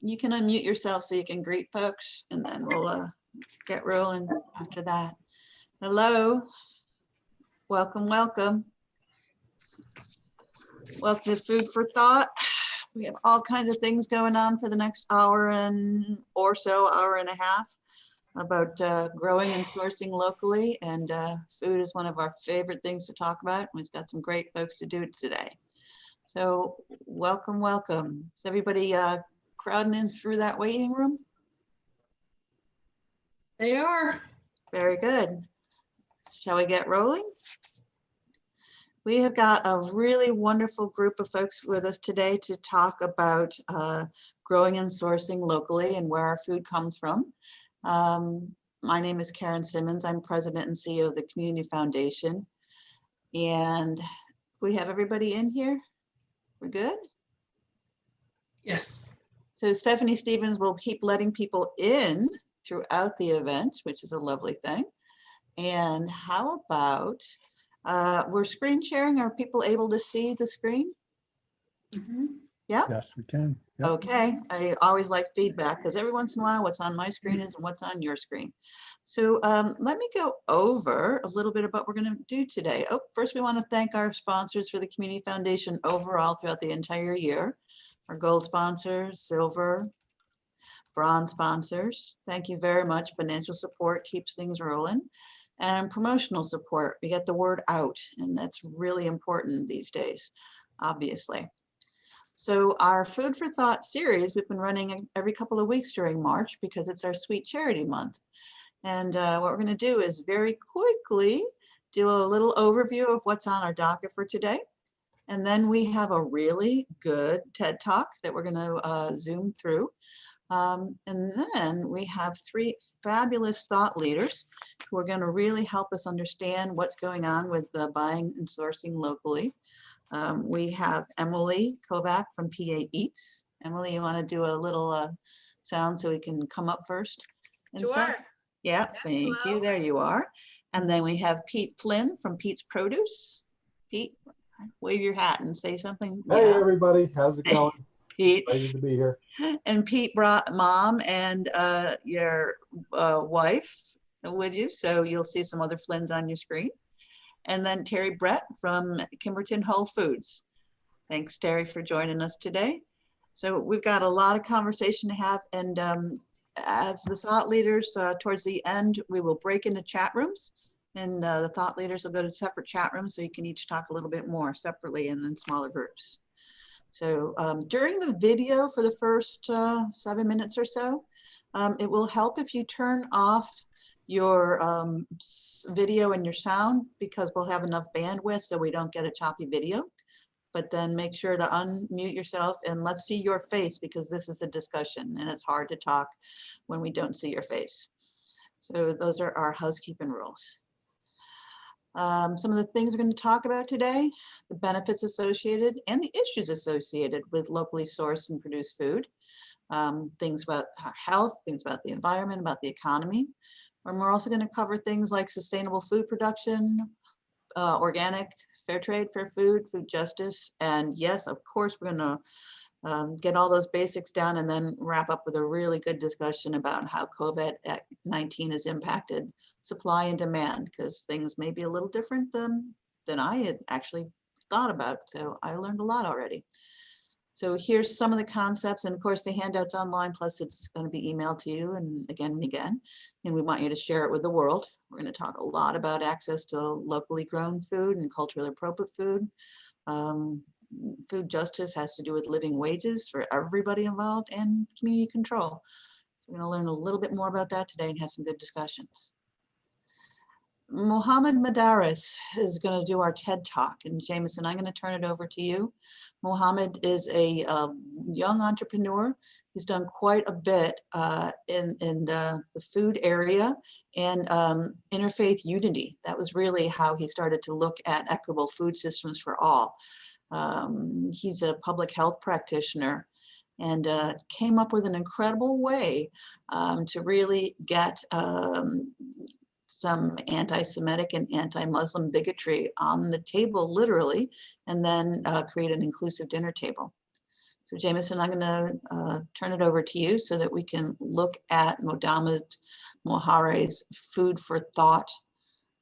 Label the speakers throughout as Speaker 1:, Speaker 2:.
Speaker 1: you can unmute yourself so you can greet folks, and then we'll get rolling after that. Hello, welcome, welcome. Welcome to Food for Thought. We have all kinds of things going on for the next hour and a half about growing and sourcing locally, and food is one of our favorite things to talk about. We've got some great folks to do it today. So welcome, welcome. Is everybody crowding in through that waiting room?
Speaker 2: They are.
Speaker 1: Very good. Shall we get rolling? We have got a really wonderful group of folks with us today to talk about growing and sourcing locally and where our food comes from. My name is Karen Simmons. I'm president and CEO of the Community Foundation. And we have everybody in here? We're good?
Speaker 2: Yes.
Speaker 1: So Stephanie Stevens will keep letting people in throughout the event, which is a lovely thing. And how about, we're screen sharing. Are people able to see the screen?
Speaker 2: Mm-hmm.
Speaker 1: Yeah?
Speaker 3: Yes, we can. Yep.
Speaker 1: Okay, I always like feedback because every once in a while what's on my screen isn't what's on your screen. So let me go over a little bit about what we're going to do today. Oh, first we want to thank our sponsors for the Community Foundation overall throughout the entire year. Our gold sponsors, silver, bronze sponsors. Thank you very much. Financial support keeps things rolling. And promotional support. We get the word out, and that's really important these days, obviously. So our Food for Thought series, we've been running every couple of weeks during March because it's our Sweet Charity Month. And what we're going to do is very quickly do a little overview of what's on our docket for today. And then we have a really good TED Talk that we're going to zoom through. And then we have three fabulous thought leaders who are going to really help us understand what's going on with the buying and sourcing locally. We have Emily Kovach from PA Eats. Emily, you want to do a little sound so we can come up first? And
Speaker 2: Sure.
Speaker 1: stuff? Yeah, thank you. There you are. And then we have Pete Flynn from Pete's Produce. Pete, wave your hat and say something.
Speaker 3: Hey,
Speaker 1: Yeah.
Speaker 3: everybody. How's it going?
Speaker 1: Pete.
Speaker 3: Excited to be here.
Speaker 1: And Pete brought mom and your wife with you. So you'll see some other Flynns on your screen. And then Terry Brett from Kimberton Whole Foods. Thanks, Terry, for joining us today. So we've got a lot of conversation to have. And as the thought leaders, towards the end, we will break into chat rooms. And the thought leaders will go to separate chat rooms so you can each talk a little bit more separately and in smaller groups. So during the video for the first 7 minutes or so, it will help if you turn off your video and your sound because we'll have enough bandwidth so we don't get a choppy video. But then make sure to unmute yourself and let's see your face because this is a discussion and it's hard to talk when we don't see your face. So those are our housekeeping rules. Some of the things we're going to talk about today, the benefits associated and the issues associated with locally sourced and produced food, things about our health, things about the environment, about the economy. And we're also going to cover things like sustainable food production, organic, fair trade, fair food, food justice. And yes, of course, we're going to get all those basics down and then wrap up with a really good discussion about how COVID-19 has impacted supply and demand, because things may be a little different than I had actually thought about. So I learned a lot already. So here's some of the concepts, and of course the handout's online, plus it's going to be emailed to you and again, and we want you to share it with the world. We're going to talk a lot about access to locally grown food and culturally appropriate food. Food justice has to do with living wages for everybody involved and community control. So we're going to learn a little bit more about that today and have some good discussions. Mohammed Madaris is going to do our TED Talk, and Jameson, I'm going to turn it over to you. Mohammed is a young entrepreneur. He's done quite a bit in the food area and interfaith unity. That was really how he started to look at equitable food systems for all. He's a public health practitioner and came up with an incredible way to really get some anti-Semitic and anti-Muslim bigotry on the table, literally, and then create an inclusive dinner table. So Jameson, I'm going to turn it over to you so that we can look at Mohammed Mohare's food for thought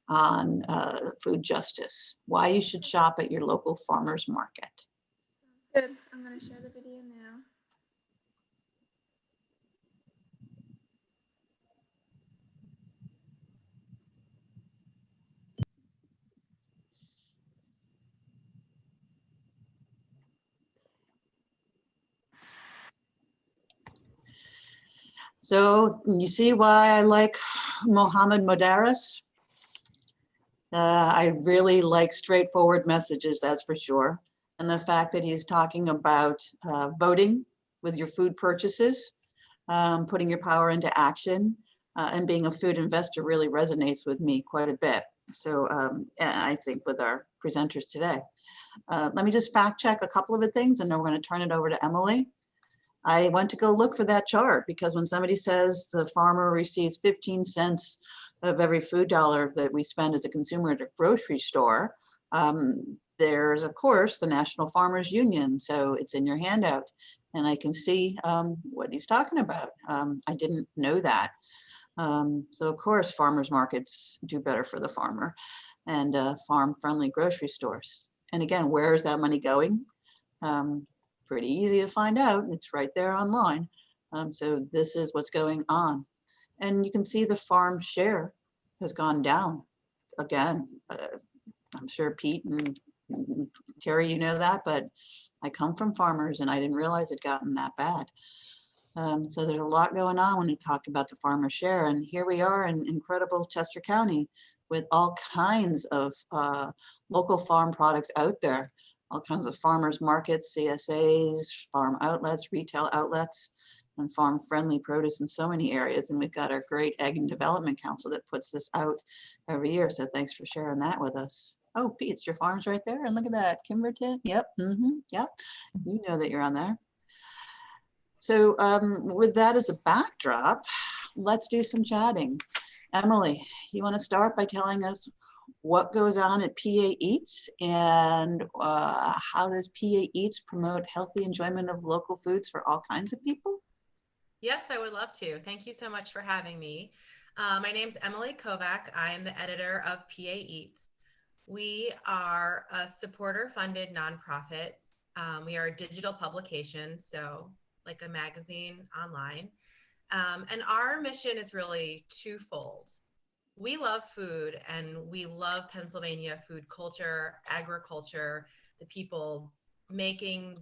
Speaker 1: on food justice, why you should shop at your local farmer's market.
Speaker 4: Good. I'm going to share the video now.
Speaker 1: So you see why I like Mohammed Modares? I really like straightforward messages, that's for sure. And the fact that he's talking about voting with your food purchases, putting your power into action, and being a food investor really resonates with me quite a bit. So and I think with our presenters today. Let me just fact check a couple of the things and then we're going to turn it over to Emily. I went to go look for that chart because when somebody says the farmer receives 15 cents of every food dollar that we spend as a consumer at a grocery store, there's of course the National Farmers Union. So it's in your handout and I can see what he's talking about. I didn't know that. So of course farmers markets do better for the farmer and farm-friendly grocery stores. And again, where is that money going? Pretty easy to find out. It's right there online. So this is what's going on. And you can see the farm share has gone down again. I'm sure Pete and Terry, you know that, but I come from farmers and I didn't realize it gotten that bad. So there's a lot going on when you talk about the farmer share. And here we are in incredible Chester County with all kinds of local farm products out there. All kinds of farmers markets, CSAs, farm outlets, retail outlets, and farm-friendly produce in so many areas. And we've got our great Ag and Development Council that puts this out every year. So thanks for sharing that with us. Oh, Pete, it's your farms right there. And look at that, Kimberton. Yep, yep. You know that you're on there. So with that as a backdrop, let's do some chatting. Emily, you want to start by telling us what goes on at PA Eats and how does PA Eats promote healthy enjoyment of local foods for all kinds of people?
Speaker 5: Yes, I would love to. Thank you so much for having me. My name's Emily Kovach. I am the editor of PA Eats. We are a supporter-funded nonprofit. We are a digital publication, so like a magazine online. And our mission is really twofold. We love food and we love Pennsylvania food culture, agriculture, the people making,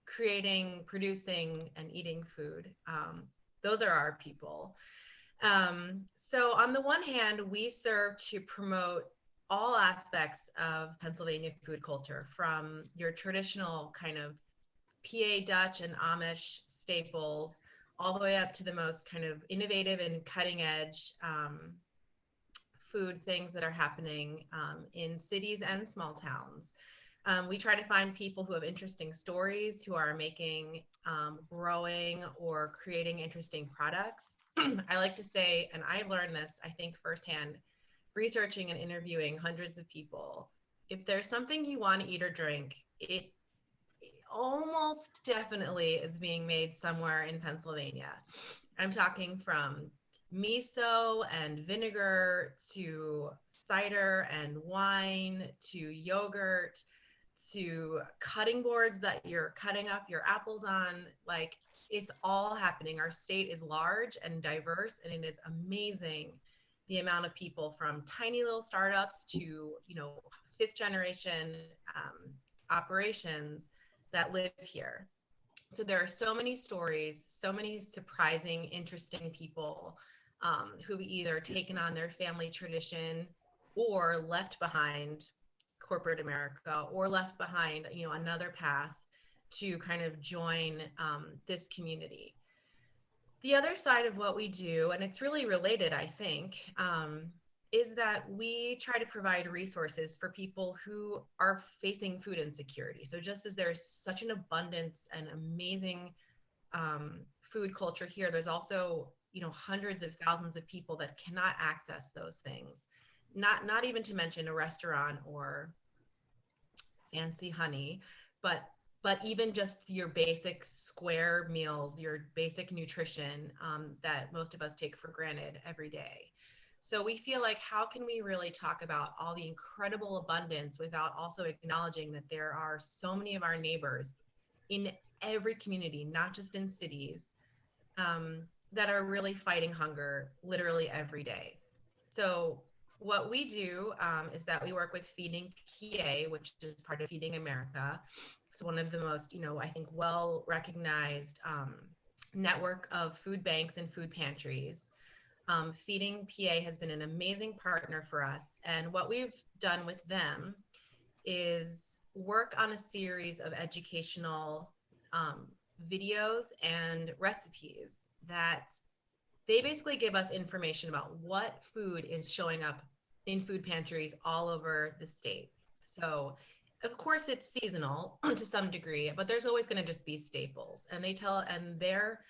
Speaker 5: creating, producing, and eating food. Those are our people. So on the one hand, we serve to promote all aspects of Pennsylvania food culture, from your traditional kind of PA Dutch and Amish staples, all the way up to the most kind of innovative and cutting edge food things that are happening in cities and small towns. We try to find people who have interesting stories, who are making, growing, or creating interesting products. I like to say, and I've learned this, I think, firsthand, researching and interviewing hundreds of people. If there's something you want to eat or drink, it almost definitely is being made somewhere in Pennsylvania. I'm talking from miso and vinegar to cider and wine to yogurt to cutting boards that you're cutting up your apples on. Like, it's all happening. Our state is large and diverse, and it is amazing the amount of people from tiny little startups to, you know, fifth generation operations that live here. So there are so many stories, so many surprising, interesting people who've either taken on their family tradition or left behind corporate America, or left behind, you know, another path to kind of join this community. The other side of what we do, and it's really related, I think, is that we try to provide resources for people who are facing food insecurity. So just as there's such an abundance and amazing food culture here, there's also, you know, hundreds of thousands of people that cannot access those things. Not even to mention a restaurant or fancy honey, but but even just your basic square meals, your basic nutrition that most of us take for granted every day. So we feel like, how can we really talk about all the incredible abundance without also acknowledging that there are so many of our neighbors in every community, not just in cities, that are really fighting hunger literally every day. So what we do is that we work with Feeding PA, which is part of Feeding America. It's one of the most, I think, well recognized network of food banks and food pantries. Feeding PA has been an amazing partner for us. And what we've done with them is work on a series of educational videos and recipes that they basically give us information about what food is showing up in food pantries all over the state. So of course it's seasonal to some degree, but there's always going to just be staples. And their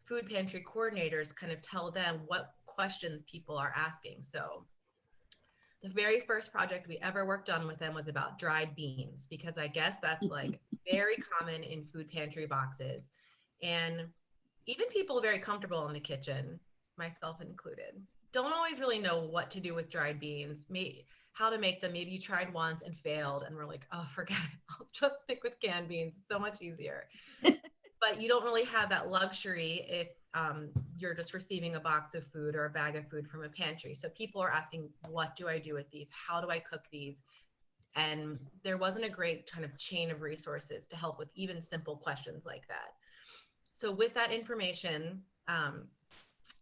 Speaker 5: food pantry coordinators kind of tell them what questions people are asking. So the very first project we ever worked on with them was about dried beans, because I guess that's like very common in food pantry boxes. And even people very comfortable in the kitchen, myself included, don't always really know what to do with dried beans, how to make them. Maybe you tried once and failed and were like, oh, forget it. I'll just stick with canned beans. It's so much easier. But you don't really have that luxury if you're just receiving a box of food or a bag of food from a pantry. So people are asking, what do I do with these? How do I cook these? And there wasn't a great kind of chain of resources to help with even simple questions like that. So with that information,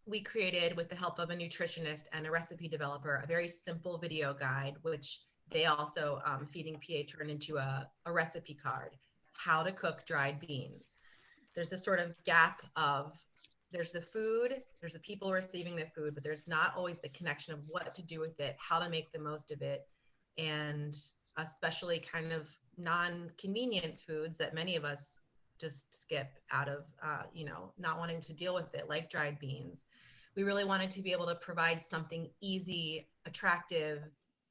Speaker 5: we created, with the help of a nutritionist and a recipe developer, a very simple video guide, which they also, Feeding PA, turned into a recipe card, how to cook dried beans. There's this sort of gap of, there's the food, there's the people receiving the food, but there's not always the connection of what to do with it, how to make the most of it, and especially kind of non-convenience foods that many of us just skip out of, not wanting to deal with it, like dried beans. We really wanted to be able to provide something easy, attractive,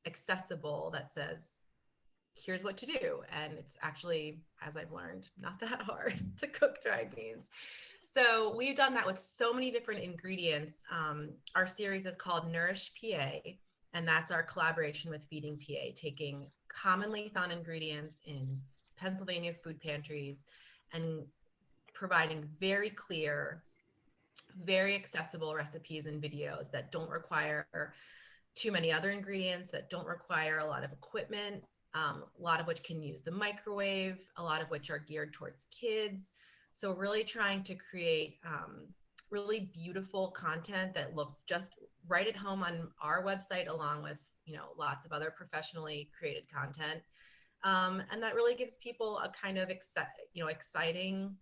Speaker 5: accessible that says, here's what to do. And it's actually, as I've learned, not that hard to cook dried beans. So we've done that with so many different ingredients. Our series is called Nourish PA, and that's our collaboration with Feeding PA, taking commonly found ingredients in Pennsylvania food pantries and providing very clear, very accessible recipes and videos that don't require too many other ingredients, that don't require a lot of equipment, a lot of which can use the microwave, a lot of which are geared towards kids. So really trying to create really beautiful content that looks just right at home on our website, along with, lots of other professionally created content. And that really gives people a kind of exciting,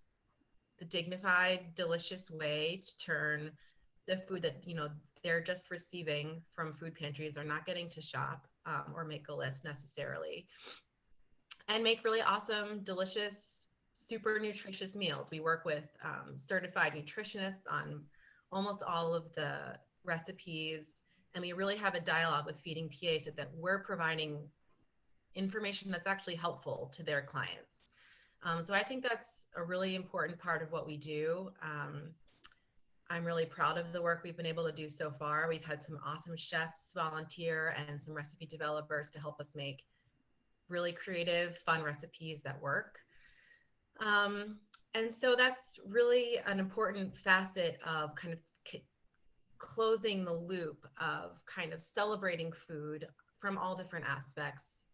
Speaker 5: the dignified, delicious way to turn the food that, they're just receiving from food pantries, they're not getting to shop or make a list necessarily, and make really awesome, delicious, super nutritious meals. We work with certified nutritionists on almost all of the recipes, and we really have a dialogue with Feeding PA so that we're providing information that's actually helpful to their clients. So I think that's a really important part of what we do. I'm really proud of the work we've been able to do so far. We've had some awesome chefs volunteer and some recipe developers to help us make really creative, fun recipes that work. And so that's really an important facet of kind of closing the loop of kind of celebrating food from all different aspects.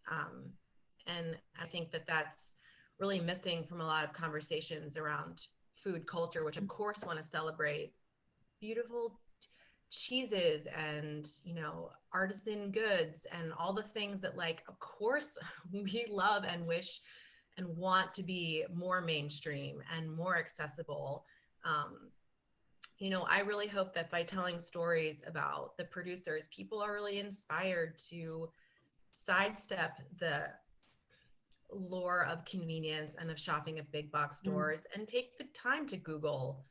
Speaker 5: And I think that that's really missing from a lot of conversations around food culture, which of course want to celebrate beautiful cheeses and, artisan goods and all the things that, like, of course we love and wish and want to be more mainstream and more accessible. I really hope that by telling stories about the producers, people are really inspired to sidestep the lure of convenience and of shopping at big box stores and take the time to Google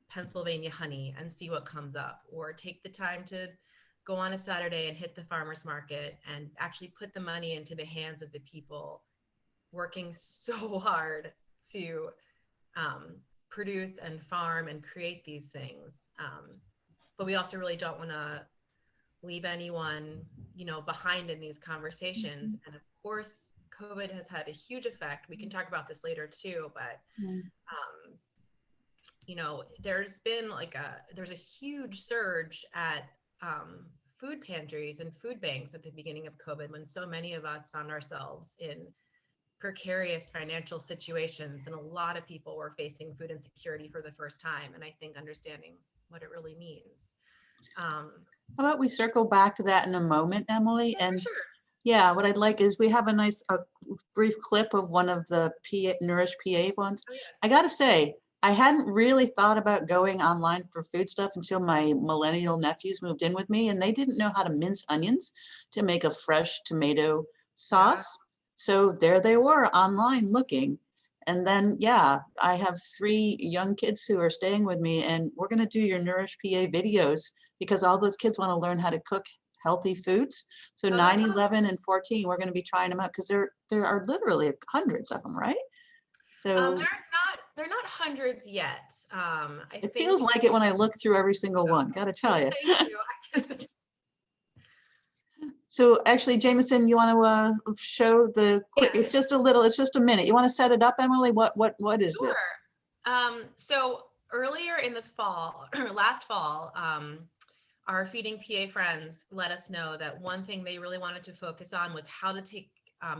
Speaker 5: Pennsylvania honey and see what comes up, or take the time to go on a Saturday and hit the farmer's market and actually put the money into the hands of the people working so hard to produce and farm and create these things. But we also really don't want to leave anyone, behind in these conversations. And of course, COVID has had a huge effect. We can talk about this later too, but there's been there's a huge surge at food pantries and food banks at the beginning of COVID, when so many of us found ourselves in precarious financial situations, and a lot of people were facing food insecurity for the first time, and I think understanding what it really means.
Speaker 1: How about we circle back to that in a moment, Emily?
Speaker 5: Yeah,
Speaker 1: And
Speaker 5: for sure.
Speaker 1: yeah, what I'd like is we have a nice brief clip of one of the Nourish PA ones.
Speaker 5: Oh, yes.
Speaker 1: I gotta say, I hadn't really thought about going online for food stuff until my millennial nephews moved in with me, and they didn't know how to mince onions to make a fresh tomato sauce. So there they were online looking. And then, yeah, I have 3 young kids who are staying with me, and we're going to do your Nourish PA videos because all those kids want to learn how to cook healthy foods. So
Speaker 5: Oh,
Speaker 1: 9,
Speaker 5: that's
Speaker 1: 11, and 14, we're going to be trying them out because there are literally hundreds of them, right? So
Speaker 5: they're not hundreds yet.
Speaker 1: it feels like it when I look through every single one, got to tell you.
Speaker 5: Thank you.
Speaker 1: So actually, Jameson, you want to show the quick,
Speaker 5: Yeah.
Speaker 1: it's just a minute. You want to set it up, Emily? What is this?
Speaker 5: Sure. So earlier in the fall, or last fall, our Feeding PA friends let us know that one thing they really wanted to focus on was how to take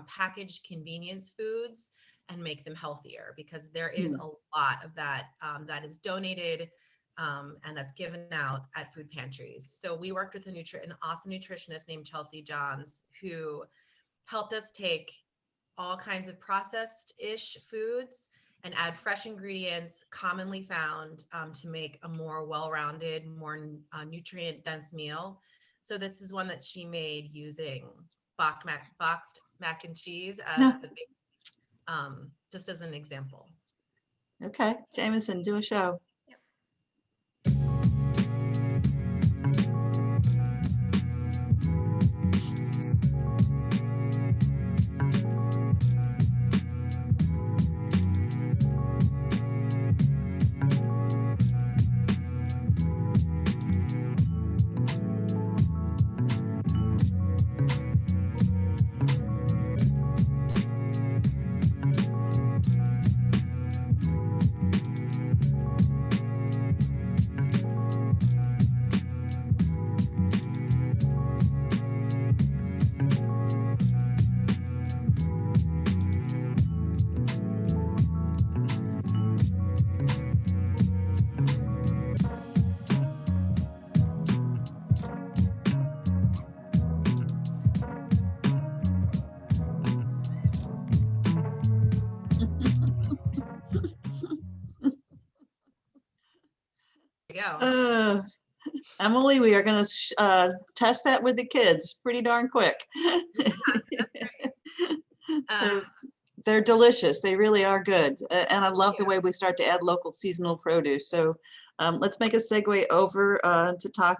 Speaker 5: packaged convenience foods and make them healthier, because there is a lot of that that is donated and that's given out at food pantries. So we worked with an awesome nutritionist named Chelsea Johns, who helped us take all kinds of processed-ish foods and add fresh ingredients commonly found to make a more well-rounded, more nutrient-dense meal. So this is one that she made using boxed mac and cheese as the big, just as an example.
Speaker 1: Okay, Jameson, do a show.
Speaker 5: Go.
Speaker 1: Emily, we are going to test that with the kids pretty darn quick. So they're delicious. They really are good. And I love the way we start to add local seasonal produce. So let's make a segue over to talk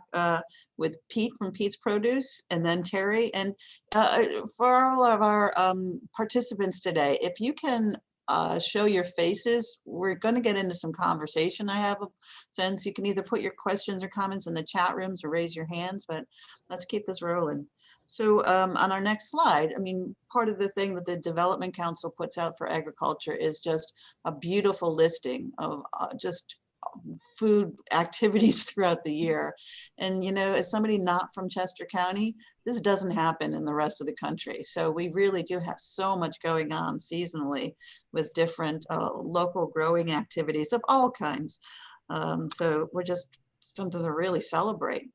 Speaker 1: with Pete from Pete's Produce, and then Terry. And for all of our participants today, if you can show your faces, we're going to get into some conversation. I have a sense you can either put your questions or comments in the chat rooms or raise your hands, but let's keep this rolling. So on our next slide, I mean, part of the thing that the Development Council puts out for agriculture is just a beautiful listing of just food activities throughout the year. And, you know, as somebody not from Chester County, this doesn't happen in the rest of the country. So we really do have so much going on seasonally with different local growing activities of all kinds. So we're just something to really celebrate.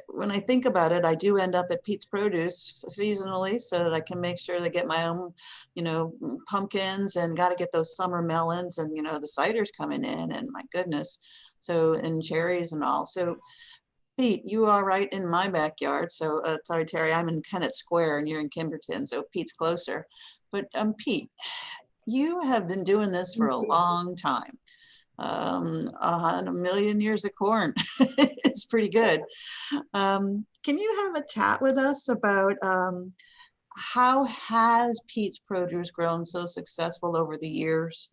Speaker 1: When I think about it, I do end up at Pete's Produce seasonally so that I can make sure to get my own, you know, pumpkins, and got to get those summer melons, and, you know, the cider's coming in, and my goodness. So, and cherries and all. So Pete, you are right in my backyard. So sorry, Terry, I'm in Kennett Square and you're in Kimberton. So Pete's closer. But Pete, you have been doing this for a long time. A million years of corn. It's pretty good. Can you have a chat with us about how has Pete's Produce grown so successful over the years?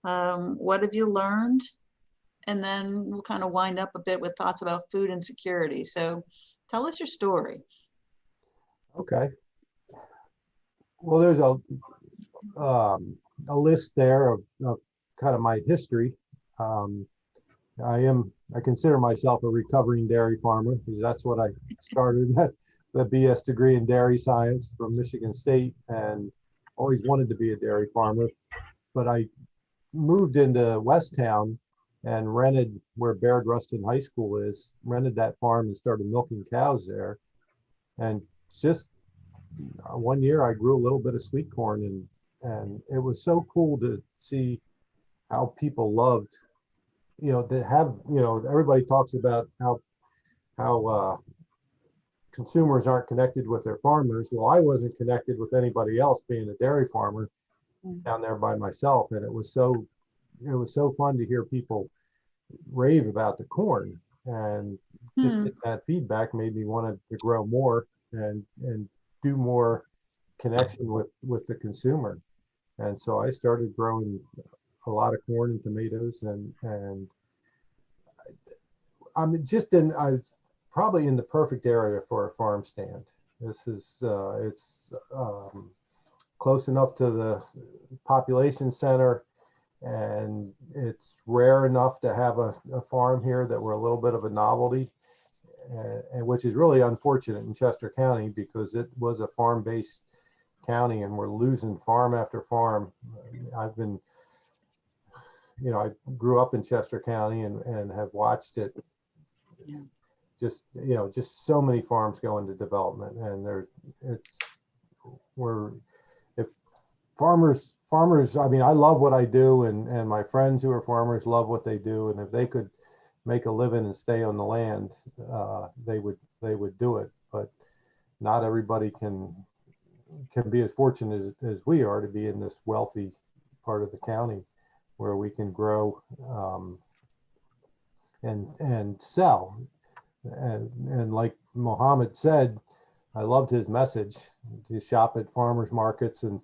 Speaker 1: What have you learned? And then we'll kind of wind up a bit with thoughts about food insecurity. So tell us your story.
Speaker 3: Okay. Well, there's a list there of kind of my history. Um, I consider myself a recovering dairy farmer because that's what I started the BS degree in dairy science from Michigan State, and always wanted to be a dairy farmer. But I moved into Westtown and rented where Baird Rustin High School is, rented that farm and started milking cows there. And just one year I grew a little bit of sweet corn, and it was so cool to see how people loved, to have, everybody talks about how consumers aren't connected with their farmers. Well, I wasn't connected with anybody else being a dairy farmer down there by myself. And it was so fun to hear people rave about the corn, and just get that feedback made me want to grow more and do more connection with the consumer. And so I started growing a lot of corn and tomatoes, and I'm just I was probably in the perfect area for a farm stand. This is it's close enough to the population center, and it's rare enough to have a farm here that we're a little bit of a novelty, and which is really unfortunate in Chester County because it was a farm-based county and we're losing farm after farm. I've been, I grew up in Chester County and have watched it. Just so many farms go into development, and if farmers, I mean, I love what I do, and my friends who are farmers love what they do. And if they could make a living and stay on the land, they would do it. But not everybody can be as fortunate as we are to be in this wealthy part of the county where we can grow and sell. And like Mohammed said, I loved his message to shop at farmers markets, and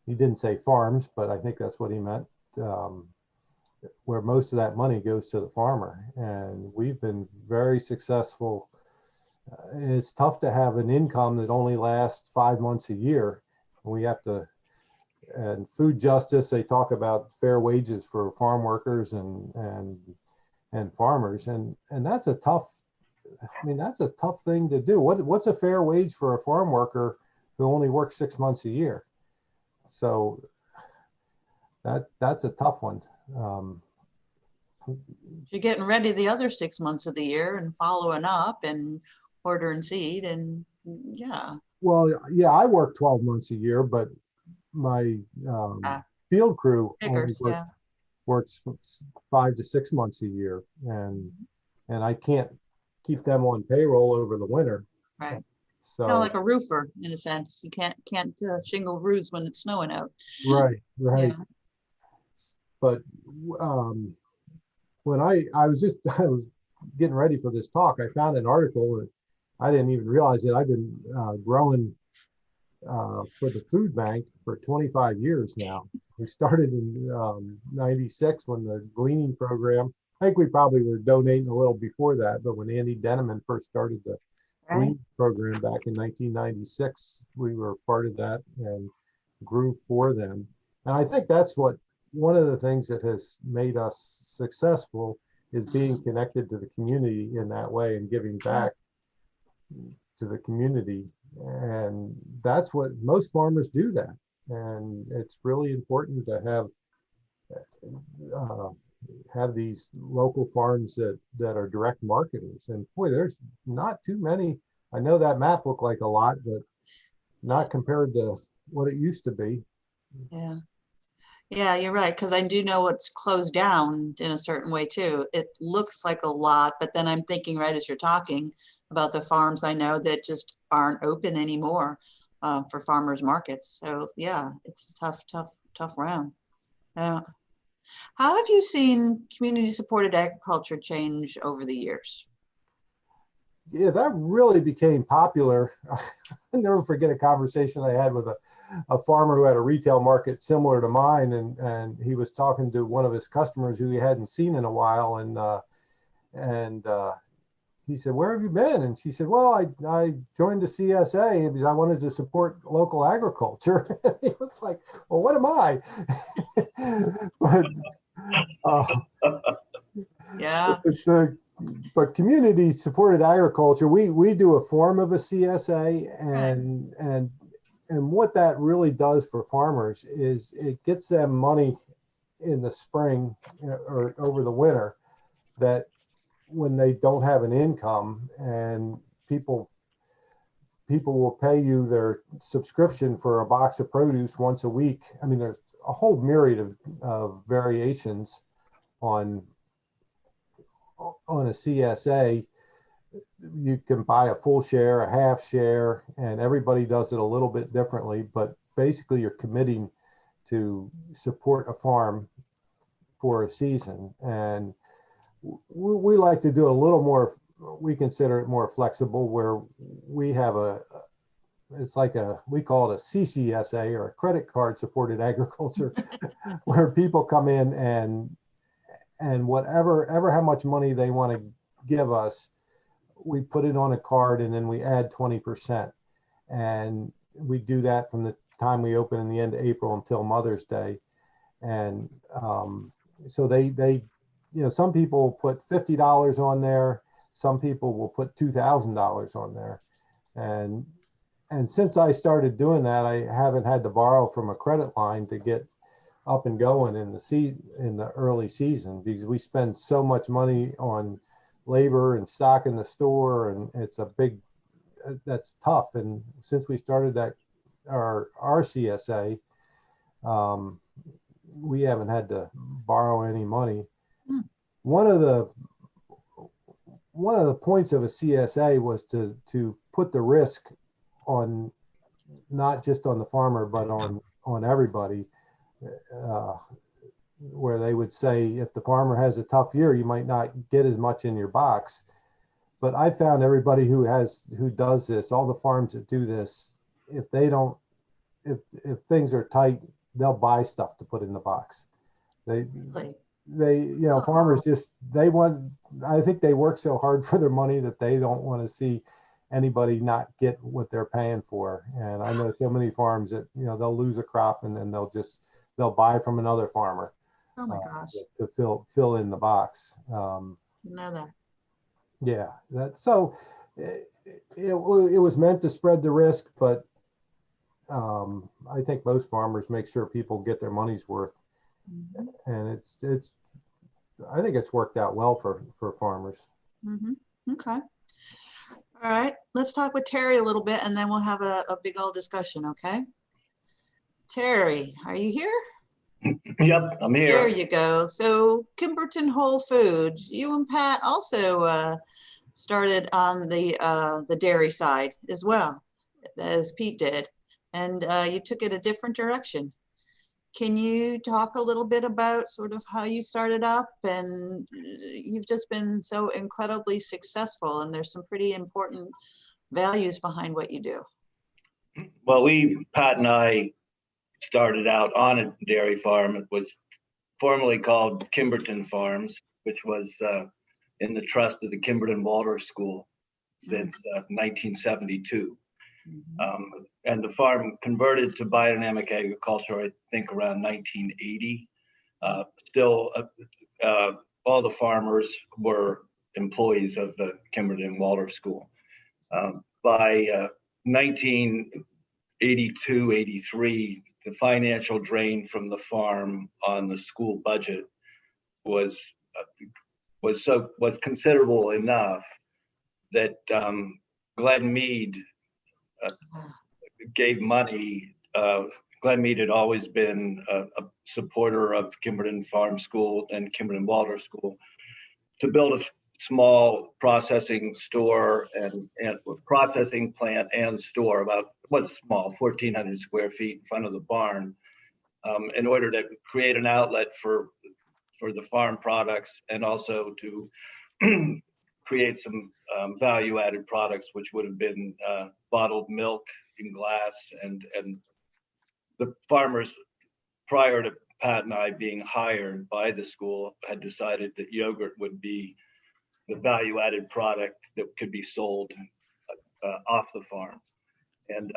Speaker 3: he didn't say farms, but I think that's what he meant, where most of that money goes to the farmer. And we've been very successful. It's tough to have an income that only lasts 5 months a year. We have to, and food justice, they talk about fair wages for farm workers and farmers, and that's a tough thing to do. What's a fair wage for a farm worker who only works 6 months a year? So that's a tough one.
Speaker 1: You're getting ready the other 6 months of the year and following up and ordering seed, and
Speaker 3: Well, yeah, I work 12 months a year, but my field crew only works 5 to 6 months a year, and I can't keep them on payroll over the winter.
Speaker 1: Right.
Speaker 3: So
Speaker 1: kind of like a roofer in a sense. You can't shingle roofs when it's snowing out.
Speaker 3: Right.
Speaker 1: Yeah.
Speaker 3: But when I was getting ready for this talk, I found an article that I didn't even realize that I've been growing for the food bank for 25 years now. We started in 96 when the gleaning program, I think we probably were donating a little before that, but when Andy Denneman first started the gleaning program back in 1996, we were part of that and grew for them. And I think that's one of the things that has made us successful is being connected to the community in that way and giving back to the community. And that's what most farmers do that. And it's really important to have these local farms that are direct marketers. And boy, there's not too many. I know that map looked like a lot, but not compared to what it used to be.
Speaker 1: Yeah, you're right, because I do know it's closed down in a certain way too. It looks like a lot, but then I'm thinking right as you're talking about the farms I know that just aren't open anymore for farmers markets. So yeah, it's a tough round. Yeah. How have you seen community supported agriculture change over the years?
Speaker 3: yeah, that really became popular. I'll never forget a conversation I had with a farmer who had a retail market similar to mine, and he was talking to one of his customers who he hadn't seen in a while, and he said, "Where have you been?" And she said, "Well, I joined the CSA because I wanted to support local agriculture." He was like, "Well, what am I?" But uh,
Speaker 1: Yeah.
Speaker 3: but community supported agriculture, we do a form of a CSA,
Speaker 1: Right.
Speaker 3: and what that really does for farmers is it gets them money in the spring, or over the winter, that when they don't have an income, and people will pay you their subscription for a box of produce once a week. I mean, there's a whole myriad of variations on a CSA. You can buy a full share, a half share, and everybody does it a little bit differently, but basically you're committing to support a farm for a season. And we like to do a little more, we consider it more flexible, where we have it's like we call it a CCSA, or a credit card supported agriculture, where people come in and whatever how much money they want to give us, we put it on a card, and then we add 20. And we do that from the time we open in the end of April until Mother's Day. And so they some people put $50 on there, some people will put $2,000 on there. And since I started doing that, I haven't had to borrow from a credit line to get up and going in the early season, because we spend so much money on labor and stock in the store, and it's that's tough. And since we started our CSA, we haven't had to borrow any money.
Speaker 1: Hmm.
Speaker 3: One of the points of a CSA was to put the risk on, not just on the farmer, but on everybody, where they would say, if the farmer has a tough year, you might not get as much in your box. But I found everybody who does this, all the farms that do this, if things are tight, they'll buy stuff to put in the box. Farmers I think they work so hard for their money that they don't want to see anybody not get what they're paying for. And I know so many farms that, they'll lose a crop, and then they'll buy from another farmer.
Speaker 1: Oh my gosh.
Speaker 3: To fill in the box.
Speaker 1: You know that.
Speaker 3: Yeah, it was meant to spread the risk, but I think most farmers make sure people get their money's worth. Mm-hmm. And I think it's worked out well for farmers.
Speaker 1: Mm-hmm. Okay. All right, let's talk with Terry a little bit, and then we'll have a big old discussion, okay? Terry, are you here?
Speaker 6: Yep, I'm here.
Speaker 1: There you go. So Kimberton Whole Foods, you and Pat also started on the dairy side as well, as Pete did, and you took it a different direction. Can you talk a little bit about sort of how you started up? And you've just been so incredibly successful, and there's some pretty important values behind what you do.
Speaker 6: Well, Pat and I started out on a dairy farm. It was formerly called Kimberton Farms, which was in the trust of the Kimberton Water School since 1972. Mm-hmm. And the farm converted to biodynamic agriculture, I think, around 1980. Still, all the farmers were employees of the Kimberton Water School. By 1982, 83, the financial drain from the farm on the school budget was considerable enough that Glenn Mead gave money. Glenn Mead had always been a supporter of Kimberton Farm School and Kimberton Water School, to build a small processing store and processing plant and store. It was small, 1,400 square feet in front of the barn, in order to create an outlet for the farm products, and also to create some value-added products, which would have been bottled milk in glass, and the farmers prior to Pat and I being hired by the school had decided that yogurt would be the value-added product that could be sold off the farm. And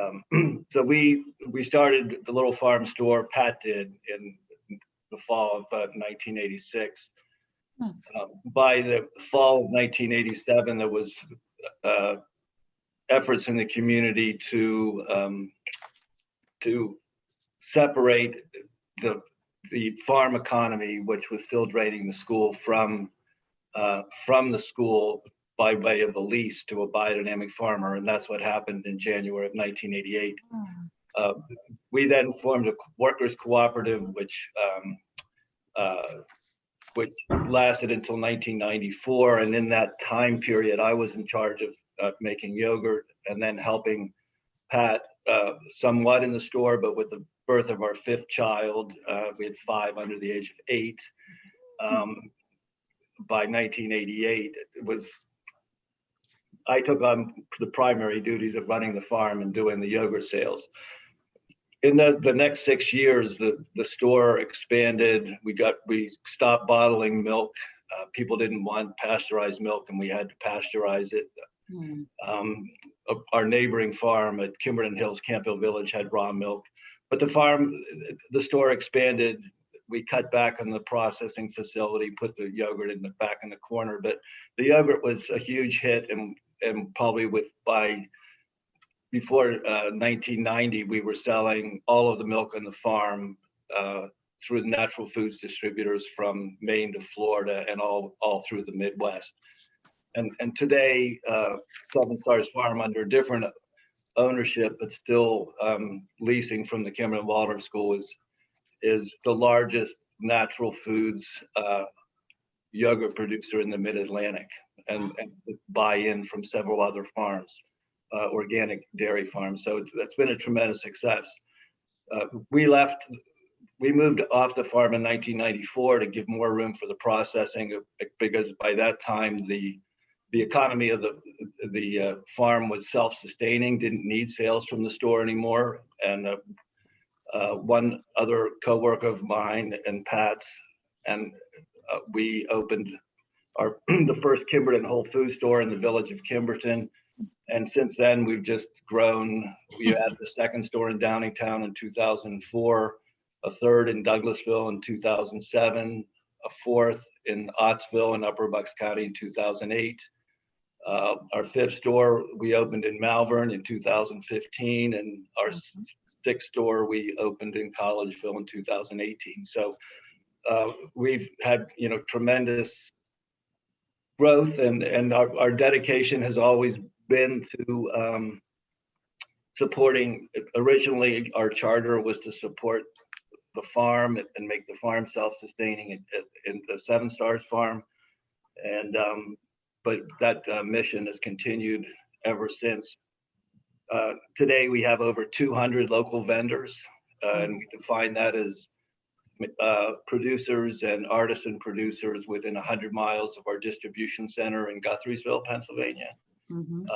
Speaker 6: so we started the little farm store, Pat did, in the fall of 1986. By the fall of 1987, there was efforts in the community to separate the farm economy, which was still draining the school, from the school by way of a lease to a biodynamic farmer, and that's what happened in January of 1988. We then formed a workers' cooperative, which lasted until 1994, and in that time period, I was in charge of making yogurt and then helping Pat somewhat in the store, but with the birth of our 5th child, we had 5 under the age of 8. By 1988, I took on the primary duties of running the farm and doing the yogurt sales. In the next 6 years, the store expanded. We stopped bottling milk. People didn't want pasteurized milk, and we had to pasteurize it. Our neighboring farm at Kimberton Hills, Campbell Village, had raw milk. But the store expanded. We cut back on the processing facility, put the yogurt back in the corner. But the yogurt was a huge hit, and probably before 1990, we were selling all of the milk on the farm through the natural foods distributors from Maine to Florida and all through the Midwest. And today, Seven Stars Farm, under different ownership, but still leasing from the Kimberton Waldorf School, is the largest natural foods yogurt producer in the Mid-Atlantic, and buy-in from several other farms, organic dairy farms. So that's been a tremendous success. We moved off the farm in 1994 to give more room for the processing, because by that time the economy of the farm was self-sustaining, didn't need sales from the store anymore. And one other co-worker of mine and Pat's, and we opened the first Kimberton Whole Food store in the village of Kimberton. And since then, we've just grown. We had the 2nd store in Downingtown in 2004, a 3rd in Douglasville in 2007, a 4th in Ottsville in Upper Bucks County in 2008. Our 5th store we opened in Malvern in 2015, and our 6th store we opened in Collegeville in 2018. So we've had tremendous growth, and our dedication has always been to supporting. Originally, our charter was to support the farm and make the farm self-sustaining in the Seven Stars Farm, and but that mission has continued ever since. Today, we have over 200 local vendors, and we define that as producers and artisan producers within 100 miles of our distribution center in Guthriesville, Pennsylvania. And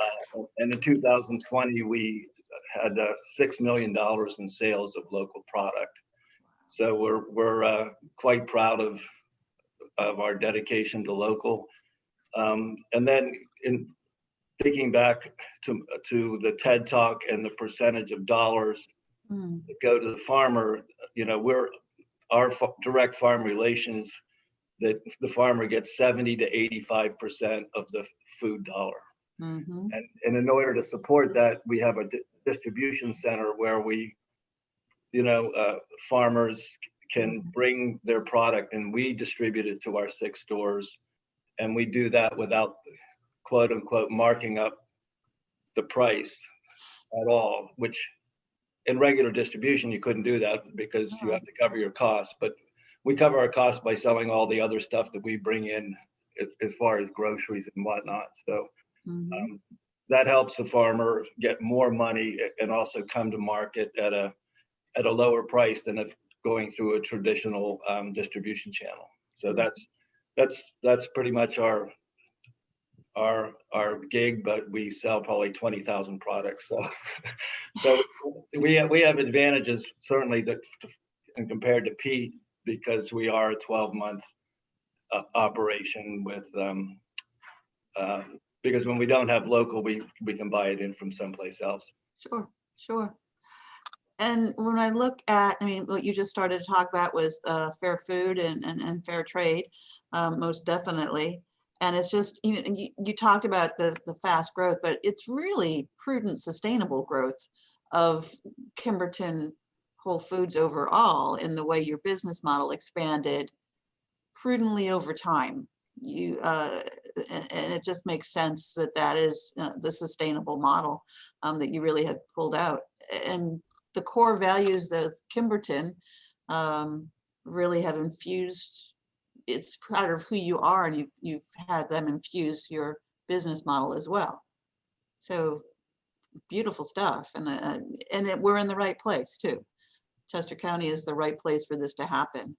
Speaker 6: in 2020, we had $6 million in sales of local product. So we're quite proud of our dedication to local. And then in thinking back to the TED Talk and the percentage of dollars that go to the farmer, our direct farm relations, that the farmer gets 70 to 85% of the food dollar. And in order to support that, we have a distribution center where farmers can bring their product and we distribute it to our 6 stores. And we do that without, quote unquote, marking up the price at all, which in regular distribution, you couldn't do that because you have to cover your costs. But we cover our costs by selling all the other stuff that we bring in as far as groceries and whatnot. So that helps the farmer get more money and also come to market at a lower price than if going through a traditional distribution channel. So that's pretty much our our gig, but we sell probably 20,000 products. So, so we have advantages certainly that and compared to Pete, because we are a 12-month operation with because when we don't have local, we can buy it in from someplace else.
Speaker 1: Sure, sure. And when I look at, I mean, what you just started to talk about was fair food and fair trade, most definitely. And it's just, you talked about the fast growth, but it's really prudent, sustainable growth of Kimberton Whole Foods overall in the way your business model expanded prudently over time. And it just makes sense that that is the sustainable model that you really have pulled out. And the core values that Kimberton really have infused, it's part of who you are, and you've had them infuse your business model as well. So beautiful stuff, and we're in the right place too. Chester County is the right place for this to happen.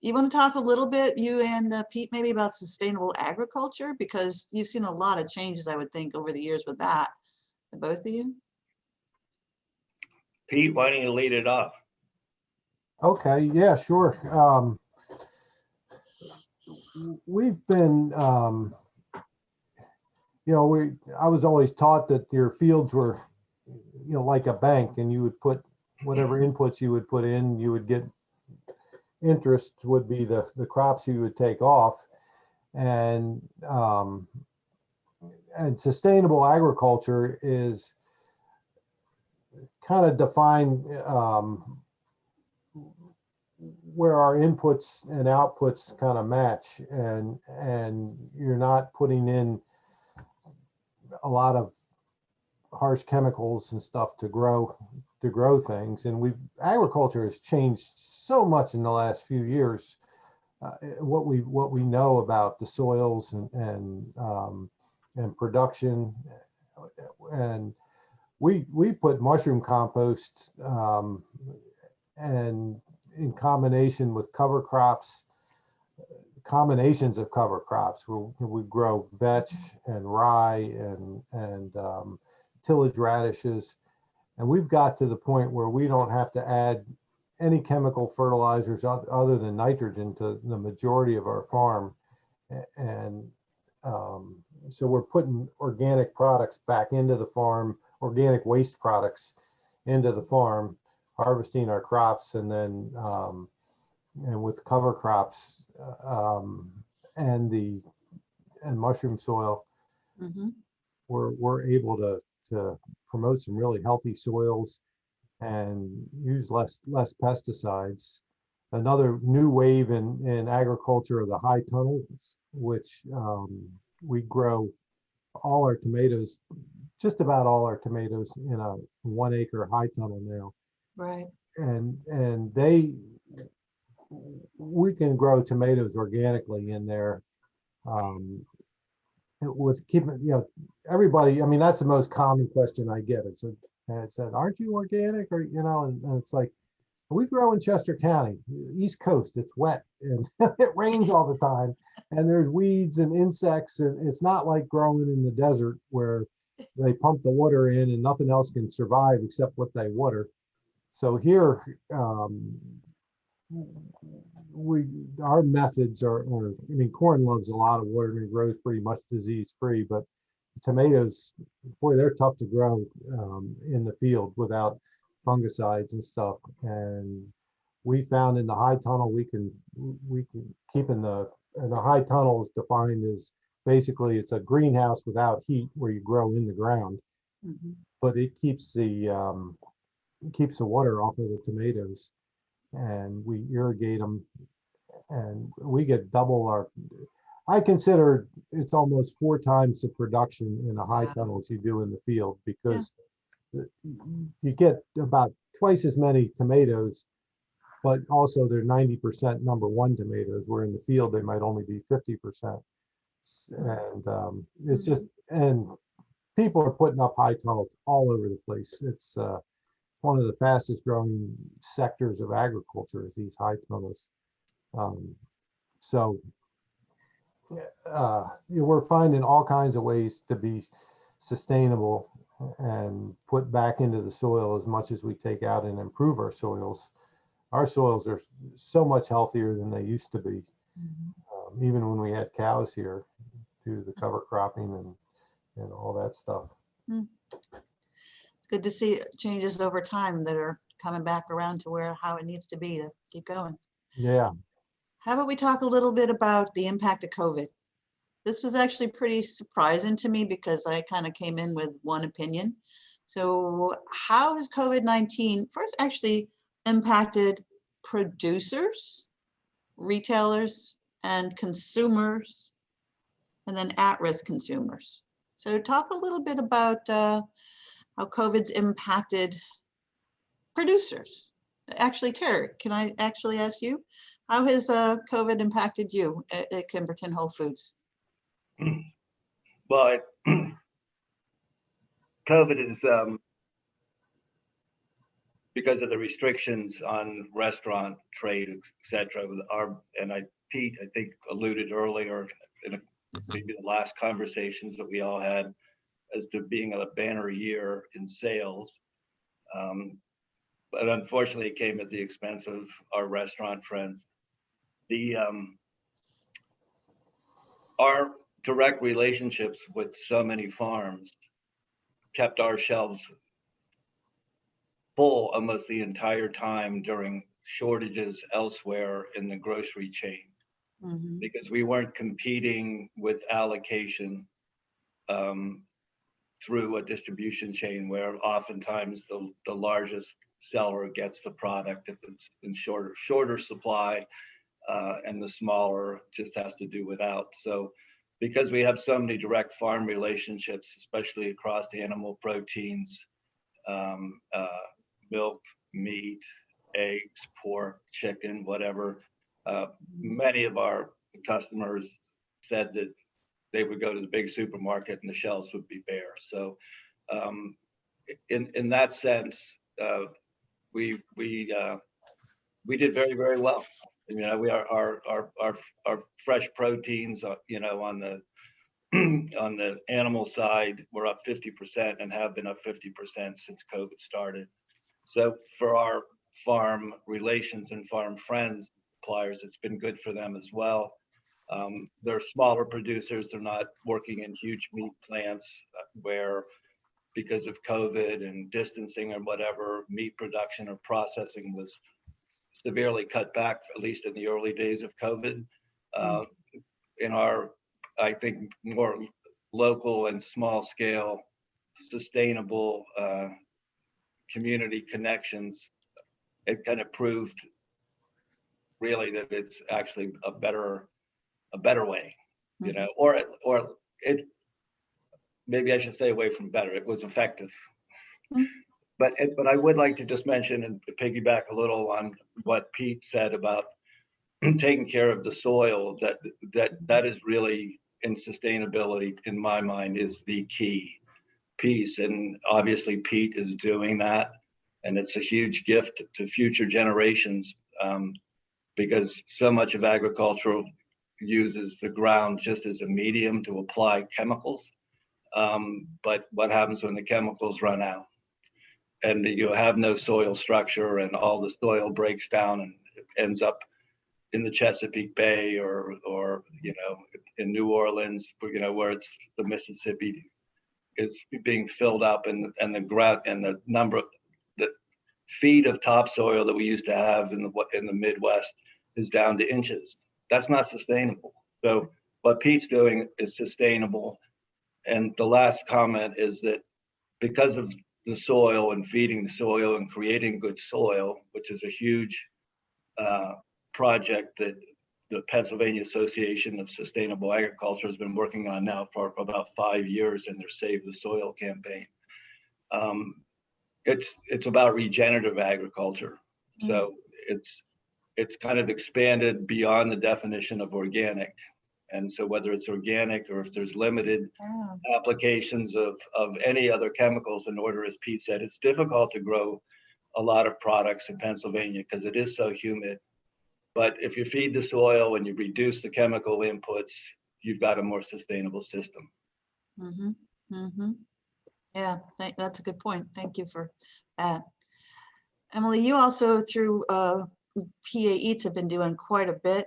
Speaker 1: You want to talk a little bit, you and Pete, maybe about sustainable agriculture, because you've seen a lot of changes, I would think, over the years with that, both of you.
Speaker 6: Pete, why don't you lead it off?
Speaker 3: Okay, yeah, sure. We've been, I was always taught that your fields were, like a bank, and you would put whatever inputs you would put in, you would get interest would be the crops you would take off. And sustainable agriculture is kind of defined where our inputs and outputs kind of match, and you're not putting in a lot of harsh chemicals and stuff to grow things. And agriculture has changed so much in the last few years. What we know about the soils and production, and we put mushroom compost and in combination with cover crops, combinations of cover crops where we grow vetch and rye and tillage radishes. And we've got to the point where we don't have to add any chemical fertilizers other than nitrogen to the majority of our farm. And so we're putting organic products back into the farm, organic waste products into the farm, harvesting our crops, and then and with cover crops and mushroom soil,
Speaker 1: Mm-hmm.
Speaker 3: we're able to promote some really healthy soils and use less pesticides. Another new wave in agriculture are the high tunnels, which we grow all our tomatoes, just about all our tomatoes, in a 1 acre high tunnel now.
Speaker 1: Right.
Speaker 3: And we can grow tomatoes organically in there. With keeping, everybody, I mean, that's the most common question I get. It said, aren't you organic? Or, and it's like, we grow in Chester County, East Coast. It's wet and it rains all the time, and there's weeds and insects, and it's not like growing in the desert where they pump the water in and nothing else can survive except what they water. So here, our methods are, I mean, corn loves a lot of water and it grows pretty much disease free, but tomatoes, boy, they're tough to grow in the field without fungicides and stuff. And we found in the high tunnel, we can keep and the high tunnel is defined as basically it's a greenhouse without heat where you grow in the ground.
Speaker 1: Mm-hmm.
Speaker 3: But it keeps the water off of the tomatoes, and we irrigate them, and we get double I consider it's almost 4 times the production in the high tunnels you do in the field, because you get about twice as many tomatoes, but also they're 90% number 1 tomatoes, where in the field they might only be 50%. And it's just, and people are putting up high tunnels all over the place. It's one of the fastest growing sectors of agriculture is these high tunnels. So we're finding all kinds of ways to be sustainable and put back into the soil as much as we take out and improve our soils. Our soils are so much healthier than they used to be, even when we had cows here, due to the cover cropping and all that stuff.
Speaker 1: It's good to see changes over time that are coming back around to how it needs to be to keep going.
Speaker 3: Yeah.
Speaker 1: How about we talk a little bit about the impact of COVID? This was actually pretty surprising to me because I kind of came in with one opinion. So how has COVID-19 first actually impacted producers, retailers, and consumers, and then at-risk consumers? So talk a little bit about how COVID's impacted producers. Actually, Terry, can I actually ask you, how has COVID impacted you at Kimberton Whole Foods?
Speaker 6: Well, COVID is because of the restrictions on restaurant trade, et cetera. Pete, I think, alluded earlier in maybe the last conversations that we all had as to being a banner year in sales. But unfortunately, it came at the expense of our restaurant friends. Our direct relationships with so many farms kept our shelves full almost the entire time during shortages elsewhere in the grocery chain, because we weren't competing with allocation through a distribution chain where oftentimes the largest seller gets the product if it's in shorter supply, and the smaller just has to do without. So because we have so many direct farm relationships, especially across the animal proteins, milk, meat, eggs, pork, chicken, whatever, many of our customers said that they would go to the big supermarket and the shelves would be bare. So in that sense, we did very, very well. You know, our fresh proteins, you know, on the on the animal side, we're up 50% and have been up 50% since COVID started. So for our farm relations and farm friends, suppliers, it's been good for them as well. They're smaller producers. They're not working in huge meat plants where, because of COVID and distancing or whatever, meat production or processing was severely cut back, at least in the early days of COVID. In our, I think, more local and small scale, sustainable community connections, it kind of proved really that it's actually a better way, you know, or it, maybe I should stay away from better. It was effective. But I would like to just mention and piggyback a little on what Pete said about taking care of the soil. That is really, in sustainability, in my mind, is the key piece. And obviously Pete is doing that, and it's a huge gift to future generations, because so much of agriculture uses the ground just as a medium to apply chemicals. But what happens when the chemicals run out and you have no soil structure and all the soil breaks down and ends up in the Chesapeake Bay or you know, in New Orleans, you know, where it's the Mississippi is being filled up, and the ground and the number of the feet of topsoil that we used to have in the Midwest is down to inches. That's not sustainable. So what Pete's doing is sustainable. And the last comment is that because of the soil and feeding the soil and creating good soil, which is a huge project that the Pennsylvania Association of Sustainable Agriculture has been working on now for about 5 years in their Save the Soil campaign. It's about regenerative agriculture. So it's kind of expanded beyond the definition of organic. And so whether it's organic or if there's limited applications of any other chemicals, in order, as Pete said, it's difficult to grow a lot of products in Pennsylvania because it is so humid. But if you feed the soil and you reduce the chemical inputs you've got a more sustainable system.
Speaker 1: Mm-hmm. Mm-hmm. Yeah, that's a good point. Thank you for that. Emily, you also through PA Eats have been doing quite a bit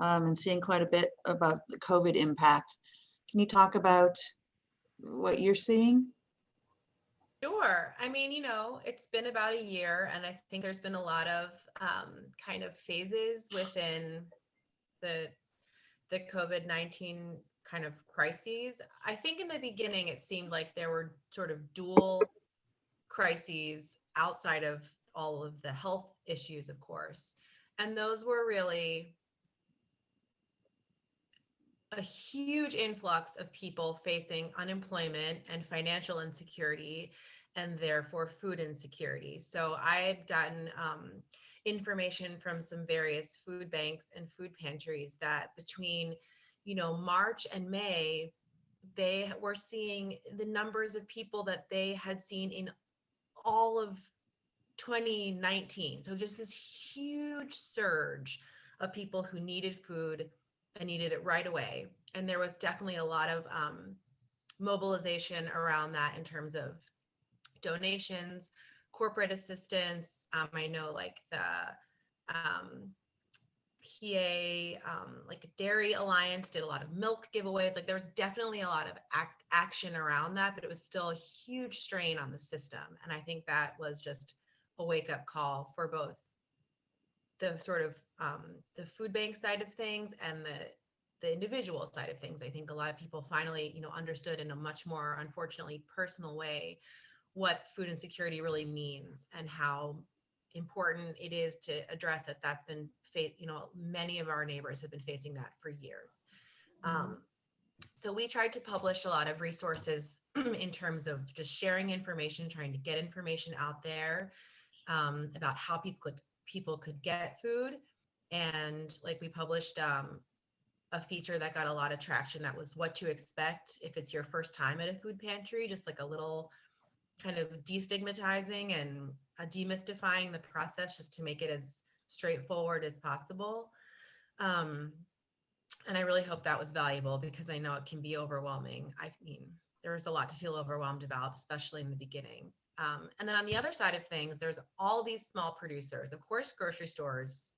Speaker 1: and seeing quite a bit about the COVID impact. Can you talk about what you're seeing?
Speaker 5: Sure. I mean, it's been about a year, and I think there's been a lot of kind of phases within the COVID-19 kind of crises. I think in the beginning, it seemed like there were sort of dual crises outside of all of the health issues, of course. And those were really a huge influx of people facing unemployment and financial insecurity, and therefore food insecurity. So I had gotten information from some various food banks and food pantries that between, March and May, they were seeing the numbers of people that they had seen in all of 2019. So just this huge surge of people who needed food and needed it right away. And there was definitely a lot of mobilization around that in terms of donations, corporate assistance. I know like the PA, like Dairy Alliance did a lot of milk giveaways. Like there was definitely a lot of action around that, but it was still a huge strain on the system. And I think that was just a wake up call for both the sort of the food bank side of things and the individual side of things. I think a lot of people finally, understood in a much more, unfortunately, personal way what food insecurity really means and how important it is to address it. That's been, many of our neighbors have been facing that for years. So we tried to publish a lot of resources in terms of just sharing information, trying to get information out there about how people could get food. And like we published a feature that got a lot of traction that was what to expect if it's your first time at a food pantry, just like a little kind of destigmatizing and demystifying the process just to make it as straightforward as possible. And I really hope that was valuable because I know it can be overwhelming. I mean, there's a lot to feel overwhelmed about, especially in the beginning. And then on the other side of things, there's all these small producers. Of course, grocery stores,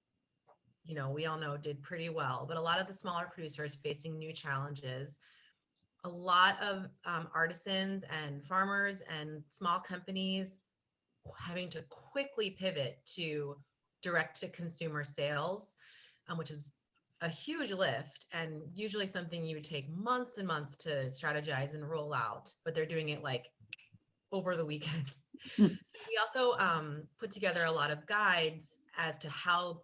Speaker 5: we all know did pretty well, but a lot of the smaller producers facing new challenges. A lot of artisans and farmers and small companies having to quickly pivot to direct to consumer sales, which is a huge lift and usually something you would take months and months to strategize and roll out, but they're doing it like over the weekend. So we also put together a lot of guides as to how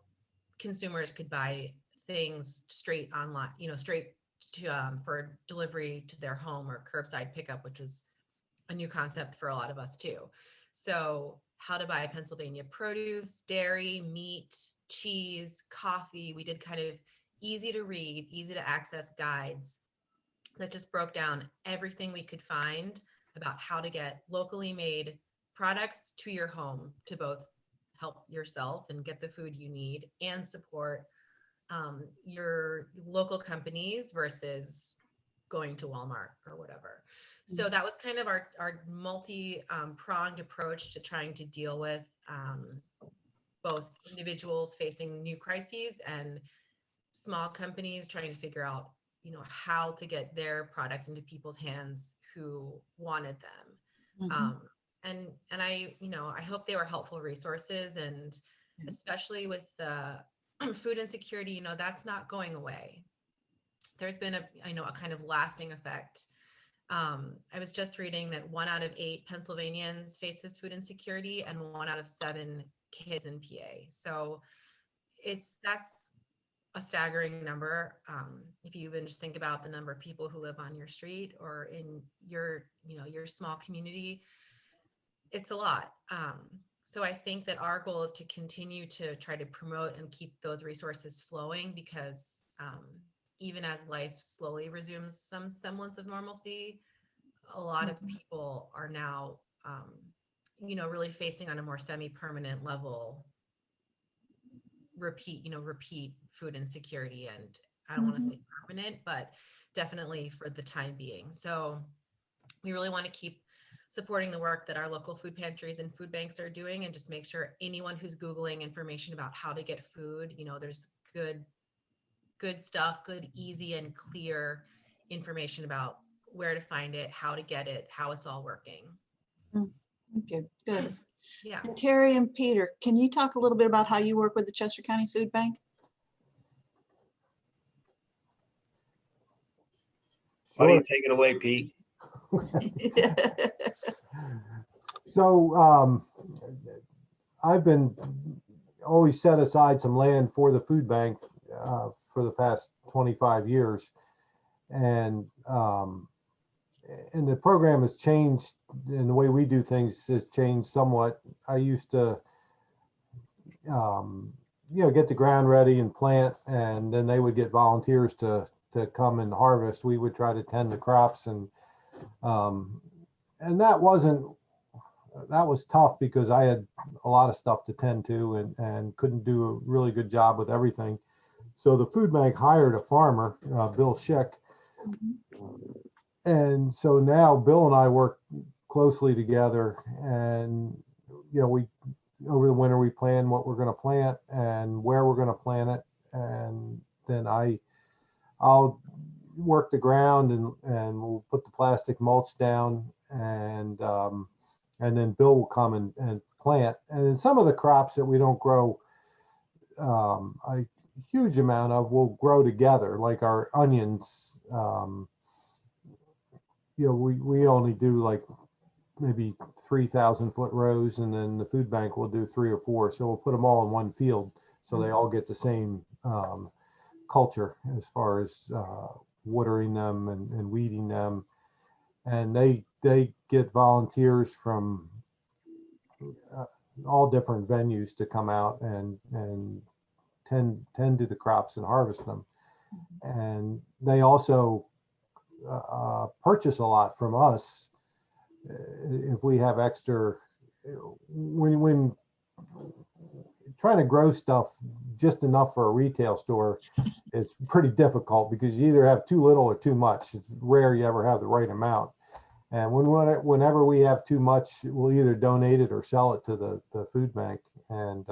Speaker 5: consumers could buy things straight online, straight to for delivery to their home or curbside pickup, which is a new concept for a lot of us too. So how to buy Pennsylvania produce, dairy, meat, cheese, coffee. We did kind of easy to read, easy to access guides that just broke down everything we could find about how to get locally made products to your home to both help yourself and get the food you need and support your local companies versus going to Walmart or whatever. So that was kind of our multi-pronged approach to trying to deal with both individuals facing new crises and small companies trying to figure out, how to get their products into people's hands who wanted them. And I, I hope they were helpful resources, and especially with the food insecurity, that's not going away. There's been a kind of lasting effect. I was just reading that 1 out of 8 Pennsylvanians faces food insecurity and 1 out of 7 kids in PA. So that's a staggering number. If you even just think about the number of people who live on your street or in your, your small community, it's a lot. So I think that our goal is to continue to try to promote and keep those resources flowing because even as life slowly resumes some semblance of normalcy, a lot of people are now, really facing on a more semi-permanent level repeat food insecurity. And I don't want to say permanent, but definitely for the time being. So we really want to keep supporting the work that our local food pantries and food banks are doing, and just make sure anyone who's Googling information about how to get food, there's good stuff, good, easy and clear information about where to find it, how to get it, how it's all working.
Speaker 1: Okay, good.
Speaker 5: Yeah.
Speaker 1: And Terry and Peter, can you talk a little bit about how you work with the Chester County Food Bank?
Speaker 6: Why don't
Speaker 3: Sure.
Speaker 6: you take it away, Pete?
Speaker 3: So I've been always set aside some land for the food bank for the past 25 years. And the program has changed, and the way we do things has changed somewhat. I used to, get the ground ready and plant, and then they would get volunteers to come and harvest. We would try to tend the crops, and that was tough because I had a lot of stuff to tend to and couldn't do a really good job with everything. So the food bank hired a farmer, Bill Schick. And so now Bill and I work closely together, and we over the winter we plan what we're going to plant and where we're going to plant it, and then I'll work the ground and we'll put the plastic mulch down, and then Bill will come and plant. And then some of the crops that we don't grow a huge amount of, will grow together, like our onions. We only do like maybe 3,000-foot rows, and then the food bank will do 3 or 4. So we'll put them all in one field, so they all get the same culture as far as watering them and weeding them. And they get volunteers from all different venues to come out and tend to the crops and harvest them. And they also purchase a lot from us if we have extra. When trying to grow stuff just enough for a retail store, it's pretty difficult because you either have too little or too much. It's rare you ever have the right amount. And whenever we have too much, we'll either donate it or sell it to the food bank. And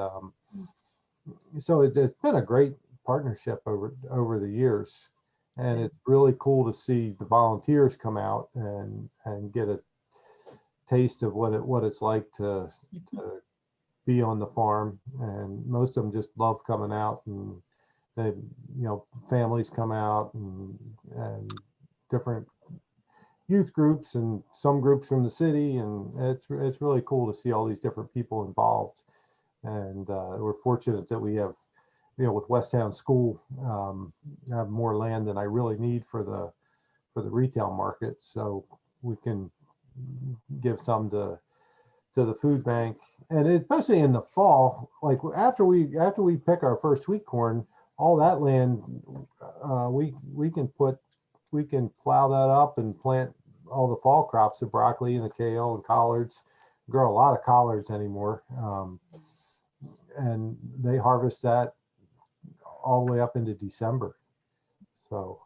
Speaker 3: so it's been a great partnership over the years. And it's really cool to see the volunteers come out and get a taste of what it's like to be on the farm. And most of them just love coming out, and they, families come out, and different youth groups and some groups from the city. And it's really cool to see all these different people involved. And we're fortunate that we have, with Westtown School, have more land than I really need for the retail market. So we can give some to the food bank, and especially in the fall, like after we pick our first sweet corn, all that land, we can plow that up and plant all the fall crops, the broccoli and the kale and collards. Grow a lot of collards anymore, and they harvest that all the way up into December. So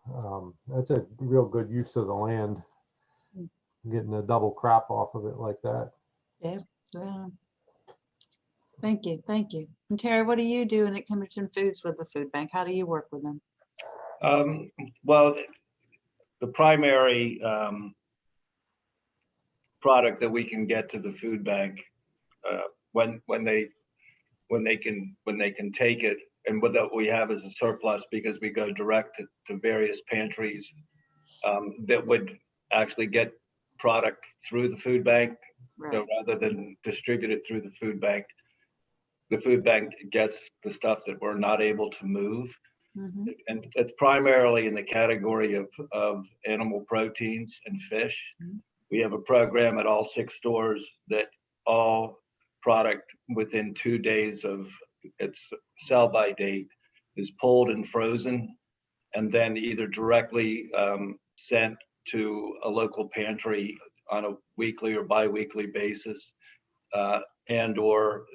Speaker 3: that's a real good use of the land, getting a double crop off of it like that.
Speaker 1: Yeah. Thank you. And Terry, what are you doing at Kimberton Foods with the food bank? How do you work with them?
Speaker 6: Well, the primary product that we can get to the food bank when they can take it, and what that we have is a surplus, because we go direct to various pantries that would actually get product through the food bank.
Speaker 1: Right.
Speaker 6: So rather than distribute it through the food bank gets the stuff that we're not able to move. And it's primarily in the category of animal proteins and fish. We have a program at all 6 stores that all product within 2 days of its sell-by date is pulled and frozen, and then either directly sent to a local pantry on a weekly or bi-weekly basis, and or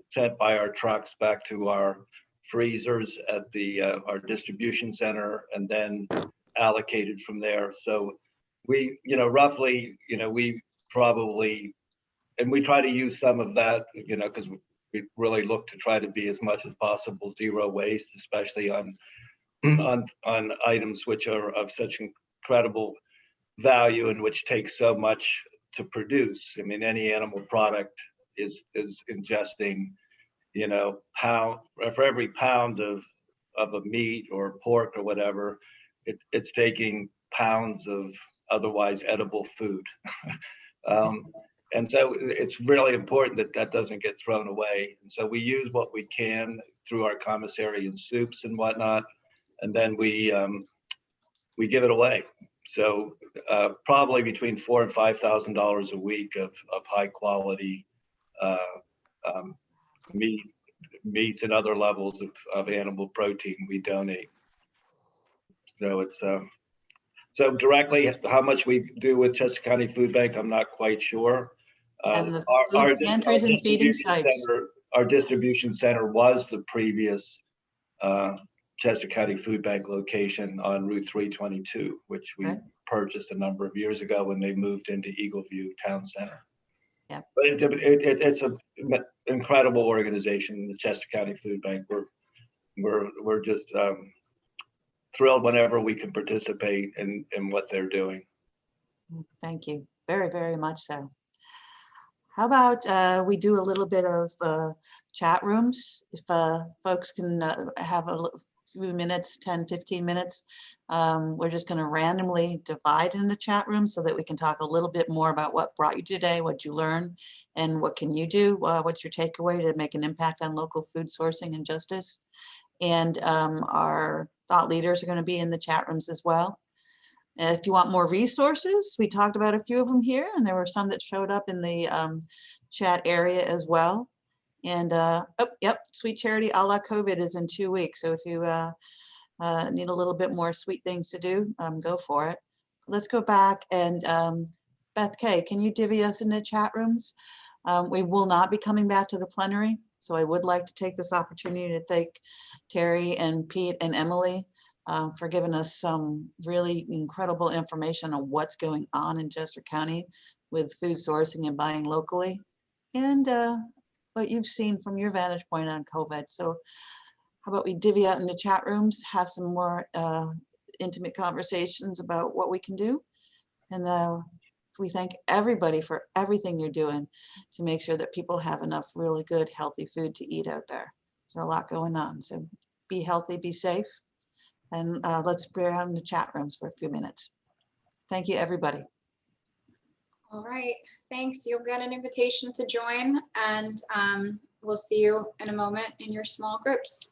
Speaker 6: sent by our trucks back to our freezers at the our distribution center, and then allocated from there. So we, roughly, we probably, and we try to use some of that, because we really look to try to be as much as possible zero waste, especially on on items which are of such incredible value and which take so much to produce. I mean, any animal product is ingesting, pound for every pound of a meat or pork or whatever, it's taking pounds of otherwise edible food. And so it's really important that that doesn't get thrown away. And so we use what we can through our commissary and soups and whatnot, and then we give it away. So probably between $4,000 and $5,000 a week of high quality meats and other levels of animal protein we donate. So it's so directly how much we do with Chester County Food Bank, I'm not quite sure.
Speaker 1: And the food pantries and feeding sites.
Speaker 6: Our distribution center was the previous Chester County Food Bank location on Route 322, which we purchased a number of years ago when they moved into Eagle View Town Center.
Speaker 1: Yeah.
Speaker 6: But it's an incredible organization, the Chester County Food Bank. We're just thrilled whenever we can participate in what they're doing.
Speaker 1: Thank you. Very, very much so. How about we do a little bit of chat rooms? If folks can have a few minutes, 10, 15 minutes. We're just going to randomly divide into chat rooms so that we can talk a little bit more about what brought you today, what you learned, and what can you do? What's your takeaway to make an impact on local food sourcing and justice? And our thought leaders are going to be in the chat rooms as well. If you want more resources, we talked about a few of them here, and there were some that showed up in the chat area as well. And oh, yep, Sweet Charity a la COVID is in 2 weeks. So if you need a little bit more sweet things to do, go for it. Let's go back and Beth K, can you divvy us into chat rooms? We will not be coming back to the plenary. So I would like to take this opportunity to thank Terry and Pete and Emily for giving us some really incredible information on what's going on in Chester County with food sourcing and buying locally, and what you've seen from your vantage point on COVID. So how about we divvy out into chat rooms, have some more intimate conversations about what we can do. And we thank everybody for everything you're doing to make sure that people have enough really good, healthy food to eat out there. There's a lot going on. So be healthy, be safe. And let's bring out in the chat rooms for a few minutes. Thank you, everybody.
Speaker 7: All right, thanks. You'll get an invitation to join, and we'll see you in a moment in your small groups.